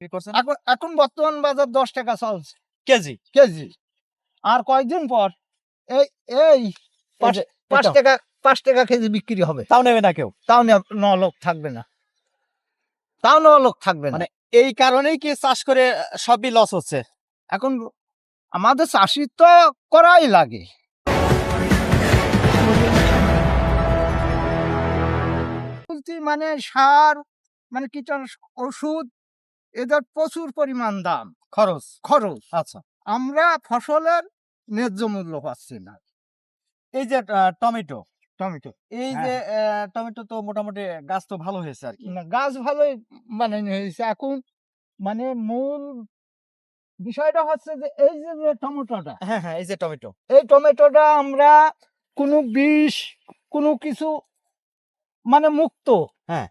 এখন এখন বর্তমান বাজার 10 টাকা চলছে কেজি। কেজি। আর কয়েকদিন পর এই এই এই যে 5 এটা, টাকা 5 টাকা কেজি বিক্রি হবে। তাও নেবে না কেউ। তাও নেওয়া লোক থাকবে না। তাও নেওয়া লোক থাকবে না। মানে এই কারণেই কি চাষ করে সবই লস হচ্ছে? এখন আমাদের চাষির তো করাই লাগে। মানে সার, মানে কীটনাশক ওষুধ, এদের প্রচুর পরিমাণ দাম, খরচ। আচ্ছা, আমরা ফসলের ন্যায্য মূল্য পাচ্ছি না। এই যে টমেটো, টমেটো, এই হ্যাঁ, যে টমেটো তো মোটামুটি গাছ তো ভালো হয়েছে আর কি। না গাছ ভালোই বানানো হয়েছে। এখন মানে মূল বিষয়টা হচ্ছে যে এই যে টমেটোটা, হ্যাঁ, হ্যাঁ, এই যে টমেটো। এই টমেটোটা আমরা কোনো বিষ, কোনো কিছু মানে মুক্ত, হ্যাঁ।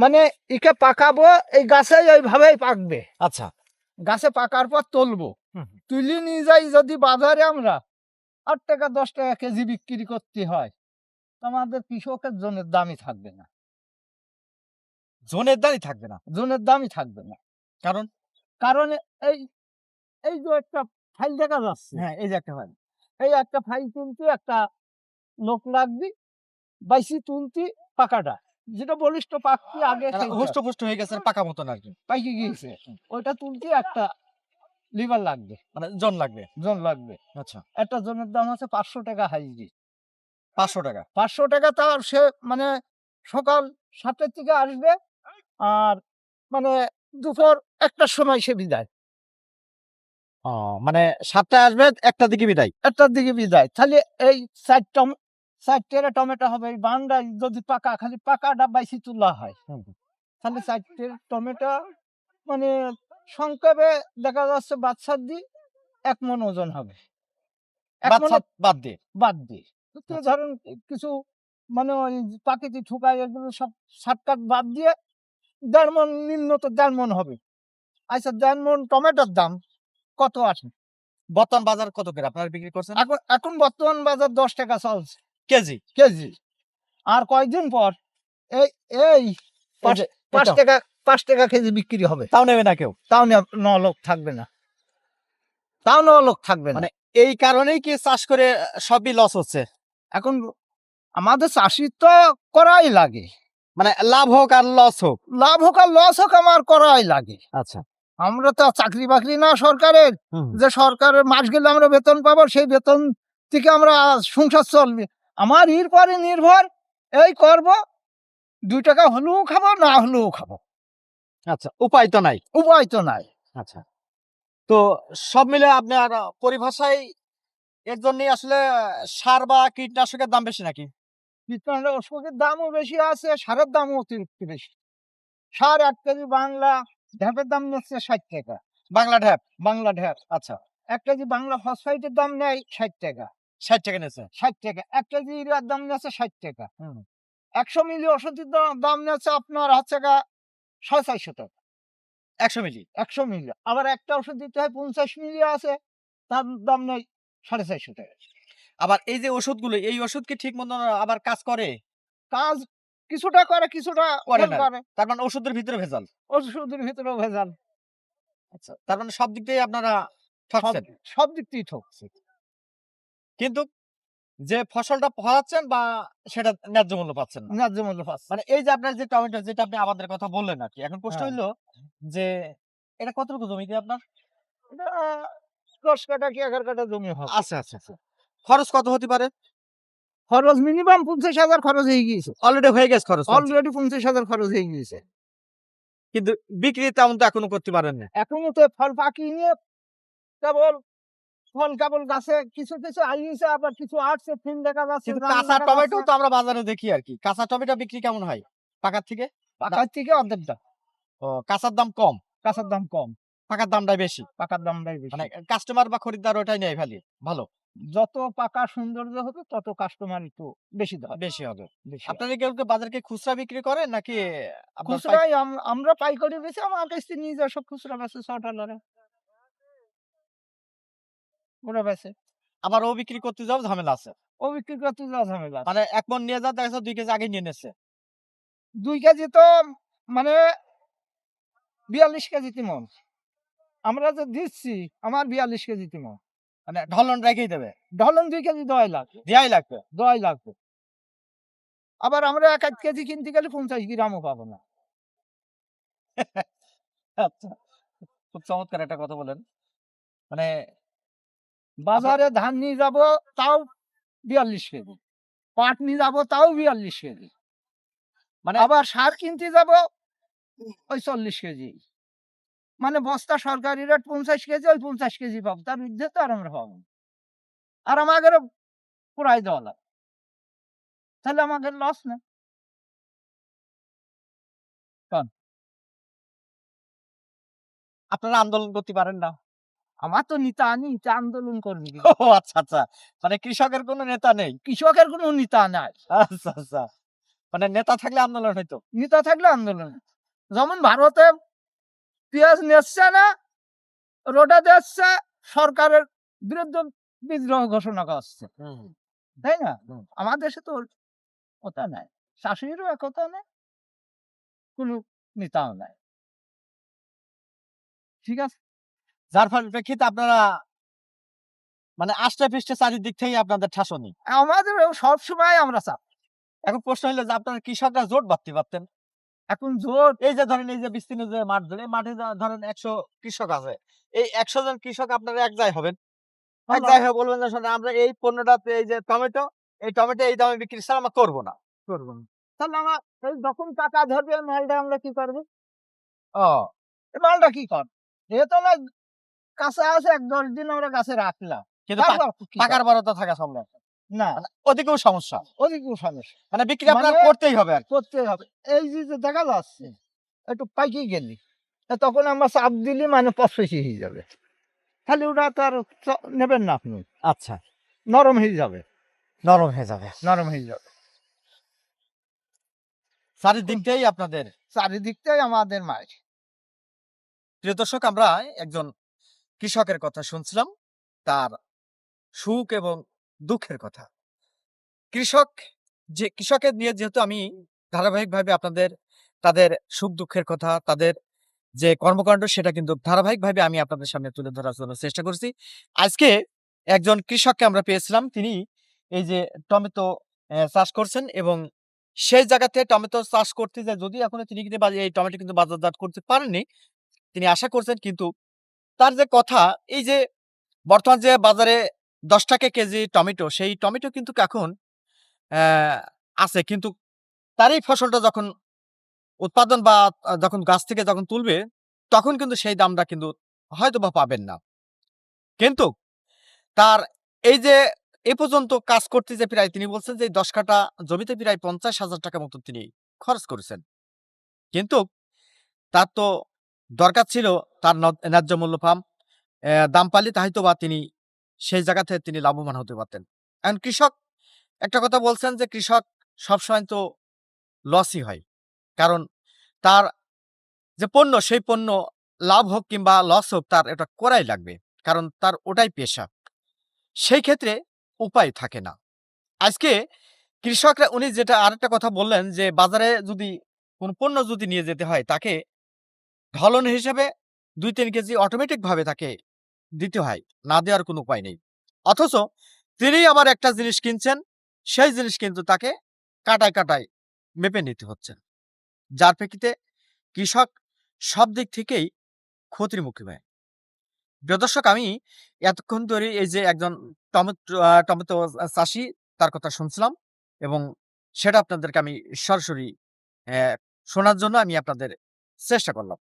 মানে একে পাকাবো, এই গাছেই ওইভাবেই পাকবে। আচ্ছা। গাছে পাকার পর তুলবো, হুম। তুলে নিয়ে যাই যদি বাজারে আমরা 8 টাকা 10 টাকা কেজি বিক্রি করতে হয়, তো আমাদের কৃষকের জনের দামই থাকবে না। জনের দামই থাকবে না। জনের দামই থাকবে না। কারণ? কারণ এই এই যে একটা ফাইল দেখা যাচ্ছে, হ্যাঁ, এই যে একটা হয়। এই একটা ফাইল তুলতে একটা লোক লাগবে, বাইসি তুলতে পাকাটা, যেটা বলিষ্ঠ পাকতি আগে হুষ্ট-পুষ্ট হয়ে গেছে পাকা মতন আর কি। পাইকে গিয়েছে, ওইটা তুলতে একটা লিভার লাগবে, মানে জন লাগবে। জন লাগবে। আচ্ছা। একটা জনের দাম আছে 500 টাকা হাজিরি। 500 টাকা। 500 টাকা তার সে মানে সকাল 7টার থেকে আসবে, আর মানে দুপুর 1টার সময় সে বিদায়। ও মানে 7 টায় আসবে, 1 টার দিকে বিদায়। 1টার দিকে বিদায়। তাহলে এই 4 টেরা টমেটো হবে। এই বান্ডাল যদি পাকা, খালি পাকাটা বাইসি তোলা হয়, তাহলে 4 টেরা টমেটো মানে সংক্ষেপে দেখা যাচ্ছে বাচ্চার দি 1 মণ ওজন হবে। 1 বাচ্চা মণের বাদ দিয়ে। বাদ দিয়ে। তো ধরেন কিছু মানে ওই প্রাকৃতিক ঠোকাই এগুলো সব শর্টকাট বাদ দিয়ে 1.5 মণ, নিম্নত 1.5 মণ হবে। আচ্ছা, 1.5 মণ টমেটোর দাম কত আসে? বর্তমান বাজার কত করে আপনারা বিক্রি করছেন? এখন বর্তমান বাজার 10 টাকা চলছে কেজি। কেজি। আর কয়েকদিন পর এই এই এই যে 5 এটা, টাকা 5 টাকা কেজি বিক্রি হবে। তাও নেবে না কেউ। তাও নেওয়া লোক থাকবে না। তাও নেওয়া লোক থাকবে না। মানে এই কারণেই কি চাষ করে সবই লস হচ্ছে? এখন আমাদের চাষির তো করাই লাগে। মানে লাভ হোক আর লস হোক। লাভ হোক আর লস হোক, আমার করাই লাগে। আচ্ছা। আমরা তো চাকরি বাকরি না সরকারের, যে সরকারের মাস গেলে আমরা বেতন পাবো, সেই বেতন থেকে আমরা সংসার চলবে। আমার এর পরে নির্ভর এই করব, 2 টাকা হলেও খাবো, না হলেও খাবো। আচ্ছা, উপায় তো নাই। উপায় তো নাই। আচ্ছা। তো সব মিলে আপনার পরিভাষায় এর জন্যই আসলে সার বা কীটনাশকের দাম বেশি নাকি? কীটনাশক ওষুধের দামও বেশি আছে, সারের দামও অতিরিক্ত বেশি। সার 1 কেজি বাংলা ঢ্যাপের দাম নিচ্ছে 60 টাকা। বাংলা ঢ্যাপ। বাংলা ঢ্যাপ। আচ্ছা। 1 কেজি বাংলা ফসফেটের দাম নেয় 60 টাকা। 60 টাকা নিয়েছে। 60 টাকা। 1 কেজি ইউরিয়ার দাম নিচ্ছে 60 টাকা। হুম। 100 মিলি ওষুধের দাম নিচ্ছে আপনার হচ্ছে 450 টাকা। 100 মিলি। 100 মিলি। আবার একটা ওষুধ দিতে হয় 50 মিলি আছে, তার দাম নেয় 450 টাকা। আবার এই যে ওষুধগুলো, এই ওষুধ কি ঠিক মতন আবার কাজ করে? কাজ কিছুটা করে, কিছুটা করে ফেল না। করে। তার মানে ওষুধের ভিতরে ভেজাল। ওষুধের ভিতরেও ভেজাল। আচ্ছা। তার মানে সব দিক দিয়ে আপনারা সব ঠকছেন। সব দিক থেকেই ঠকছে। কিন্তু যে ফসলটা ফলাচ্ছেন বা সেটা ন্যায্য মূল্য পাচ্ছেন না। ন্যায্য মূল্য পাচ্ছে। মানে এই যে আপনার যে টমেটো, যেটা আপনি আমাদের কথা বললেন আরকি। এখন প্রশ্ন হ্যাঁ। হইলো যে এটা কতটুকু জমিতে আপনার? এটা 10 কাঠা কি 11 কাঠা জমি হবে। আচ্ছা, আচ্ছা, আচ্ছা। খরচ কত হতে পারে? খরচ মিনিমাম 50,000 খরচ হয়ে গিয়েছে। অলরেডি হয়ে গেছে খরচ। অলরেডি 50,000 খরচ হয়ে গিয়েছে। কিন্তু বিক্রি তেমন তো এখনো করতে পারেন না। এখনো তো ফল পাকিয়ে নিয়ে কেবল ফল কেবল গাছে কিছু কিছু আইছে, আবার কিছু আসছে, ফিন দেখা যাচ্ছে, কিন্তু জাম কাঁচা দেখা টমেটো যাচ্ছে। তো আমরা বাজারে দেখি আরকি। কাঁচা টমেটো বিক্রি কেমন হয় পাকার থেকে? পাকার থেকে অর্ধেক দাম। ও, কাঁচার দাম কম, কাঁচার দাম কম, পাকার দামটাই বেশি। পাকার দামটাই মানে বেশি। কাস্টমার বা খরিদ্দার ওটাই নেয় ভালো। যত পাকা সৌন্দর্য হবে তত কাস্টমার একটু বেশি ধরে। বেশি হবে। বেশি হবে। আপনারা কেউ বাজারে কি খুচরা বিক্রি করেন নাকি আপনার খুচরাই আমরা পাইকারি বেচি, আমার কাছ থেকে নিয়ে যায় সব খুচরা বেচে, শর্টাররা ওরা বেচে। আবার ও বিক্রি করতে যাও ঝামেলা আছে। ও বিক্রি করতে যাওয়া ঝামেলা আছে। মানে ১ মণ নিয়ে যাও, দেখা যাচ্ছে ২ কেজি আগে নিয়ে নিচ্ছে। 2 কেজি তো মানে 42 কেজি মন। আমরা যে দিচ্ছি আমার 42 কেজি মন। মানে ঢলন রেখেই দেবে, ঢলন 2 কেজি দেওয়াই লাগবে, দেয়াই লাগবে। দেওয়াই লাগবে। আবার আমরা 1 কেজি কিনতে গেলে 50 গ্রামও পাবো না। আচ্ছা, খুব চমৎকার একটা কথা বলেন। মানে বাজারে ধান নিয়ে যাব তাও 42 কেজি। পাট নিয়ে যাব তাও 42 কেজি। মানে আবার সার কিনতে যাব ওই 40 কেজি। মানে বস্তা সরকারি রেট 50 কেজি, ওই 50 কেজি পাবো। তার ঊর্ধ্বে তো আর আমরা পাবো না। আর আমাদেরও পুরাই দেওয়া লাগবে। তাহলে আমাদের লস না। কন আপনারা আন্দোলন করতে পারেন না? আমার তো নেতা নেই, তা আন্দোলন করবি কি? ও আচ্ছা, আচ্ছা। মানে কৃষকের কোনো নেতা নেই। কৃষকের কোনো নেতা নাই। আচ্ছা, আচ্ছা। মানে নেতা থাকলে আন্দোলন হইতো। নেতা থাকলে আন্দোলন। যেমন ভারতে পেঁয়াজ নিচ্ছে না, রোডে দিচ্ছে, সরকারের বিরুদ্ধে বিদ্রোহ ঘোষণা করছে। হুম, তাই না? হুম। আমার দেশে তো ওটা নাই। শাশুড়িরও একতা নাই, কোনো নেতাও নাই। ঠিক আছে? যার পরিপ্রেক্ষিতে আপনারা মানে আষ্টে-পৃষ্ঠে চারিদিক থেকেই আপনাদের ঠাসনি। আমাদেরও সবসময় আমরা চাপ। এখন প্রশ্ন হইলো যে আপনারা কৃষকরা জোট বাঁধতে পারতেন। এখন জোট এই যে ধরেন এই যে বিস্তীর্ণ যে মাঠ ধরে, এই মাঠে ধরেন ১০০ কৃষক আছে। এই ১০০ জন কৃষক আপনারা এক জায়গায় হবেন। এক হলো জায়গায় হয়ে বলবেন যে শোনেন আমরা এই পণ্যটাতে এই যে টমেটো, এই টমেটো এই দামে বিক্রি ছাড়া আমরা করব না। করব না। তাহলে আমার এই যখন টাকা ধরবে ওই মালটা আমরা কি করব? ও এই মালটা কি করব? এ তো না কাঁচা আছে ১-১০ দিন আমরা গাছে রাখলাম। কিন্তু তারপর কি টাকার করব? বড়তা থাকা সম্ভব না। না, মানে ওদিকেও সমস্যা। ওদিকেও সমস্যা। মানে বিক্রি আপনার মানে করতেই হবে আরকি। করতে হবে। এই যে দেখা যাচ্ছে একটু পাইকে গেলি, তখন আমরা চাপ দিলে মানে পচপেশি হয়ে যাবে। তাহলে ওটা তো আর নেবেন না আপনি। আচ্ছা, নরম হয়ে যাবে, নরম হয়ে যাবে। নরম হয়ে যাবে। চারিদিকটাই আপনাদের। চারিদিকটাই আমাদের মার। প্রিয় দর্শক আমরা একজন কৃষকের কথা শুনছিলাম। তার সুখ এবং দুঃখের কথা। কৃষক কৃষকের নিয়ে যেহেতু আমি ধারাবাহিকভাবে আপনাদের তাদের সুখ-দুঃখের কথা, তাদের যে কর্মকাণ্ড সেটা কিন্তু ধারাবাহিকভাবে আমি আপনাদের সামনে তুলে ধরার জন্য চেষ্টা করছি। আজকে একজন কৃষককে আমরা পেয়েছিলাম। তিনি এই যে টমেটো চাষ করছেন এবং সেই জায়গাতে টমেটো চাষ করতে যেয়ে যদিও এখনো তিনি কিন্তু এই টমেটো কিন্তু বাজারজাত করতে পারেননি। তিনি আশা করছেন কিন্তু তার যে কথা এই যে বর্তমান যে বাজারে ৳১০ কেজি টমেটো, সেই টমেটো কিন্তু এখন অ্যা আছে। কিন্তু তার এই ফসলটা যখন উৎপাদন বা যখন গাছ থেকে যখন তুলবে, তখন কিন্তু সেই দামটা কিন্তু হয়তোবা পাবেন না। কিন্তু তার এই যে এ পর্যন্ত কাজ করতে যে প্রায় তিনি বলছেন যে ১০ কাঠা জমিতে প্রায় ৳৫০,০০০ মতো তিনি খরচ করেছেন। কিন্তু তার তো দরকার ছিল তার ন্যায্য মূল্য দাম পাইলে হয়তোবা তিনি সেই জায়গা থেকে তিনি লাভবান হতে পারতেন। এখন কৃষক একটা কথা বলছেন যে কৃষক সবসময় তো লসই হয়। কারণ তার যে পণ্য সেই পণ্য লাভ হোক কিংবা লস হোক তার এটা করাই লাগবে। কারণ তার ওটাই পেশা। সেই ক্ষেত্রে উপায় থাকে না। আজকে কৃষকরা উনি যেটা আরেকটা কথা বললেন যে বাজারে যদি কোন পণ্য যদি নিয়ে যেতে হয় তাকে ঢলন হিসেবে ২-৩ কেজি অটোমেটিক ভাবে তাকে দিতে হয়। না দেওয়ার কোনো উপায় নেই। অথচ তিনি আবার একটা জিনিস কিনছেন, সেই জিনিস কিন্তু তাকে কাটায়, কাটায় মেপে নিতে হচ্ছে। যার প্রেক্ষিতে কৃষক সব দিক থেকেই ক্ষতির মুখে হয়। প্রিয় দর্শক আমি এতক্ষণ ধরে এই যে একজন টমেটো চাষী তার কথা শুনছিলাম এবং সেটা আপনাদেরকে আমি সরাসরি অ্যা শোনার জন্য আমি আপনাদের চেষ্টা করলাম।